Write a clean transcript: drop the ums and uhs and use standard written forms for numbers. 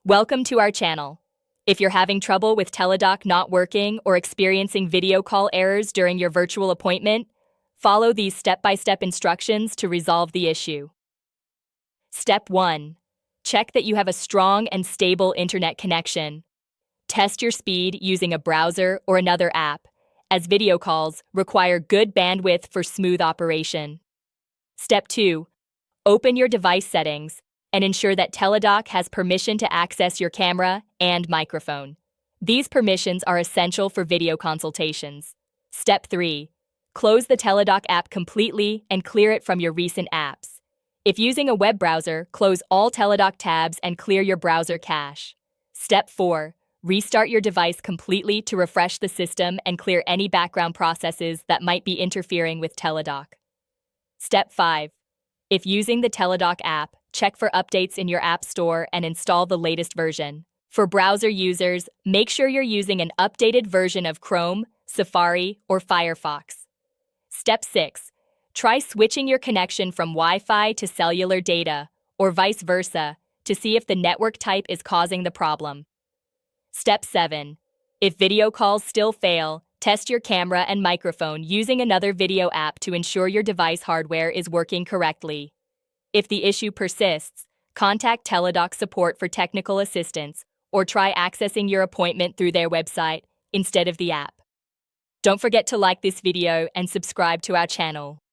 Welcome to our channel. If you're having trouble with Teladoc not working or experiencing video call errors during your virtual appointment, follow these step-by-step instructions to resolve the issue. Step 1. Check that you have a strong and stable internet connection. Test your speed using a browser or another app, as video calls require good bandwidth for smooth operation. Step 2. Open your device settings and ensure that Teladoc has permission to access your camera and microphone. These permissions are essential for video consultations. Step 3. Close the Teladoc app completely and clear it from your recent apps. If using a web browser, close all Teladoc tabs and clear your browser cache. Step 4. Restart your device completely to refresh the system and clear any background processes that might be interfering with Teladoc. Step 5. If using the Teladoc app, check for updates in your app store and install the latest version. For browser users, make sure you're using an updated version of Chrome, Safari, or Firefox. Step 6. Try switching your connection from Wi-Fi to cellular data, or vice versa, to see if the network type is causing the problem. Step 7. If video calls still fail, test your camera and microphone using another video app to ensure your device hardware is working correctly. If the issue persists, contact Teladoc support for technical assistance or try accessing your appointment through their website instead of the app. Don't forget to like this video and subscribe to our channel.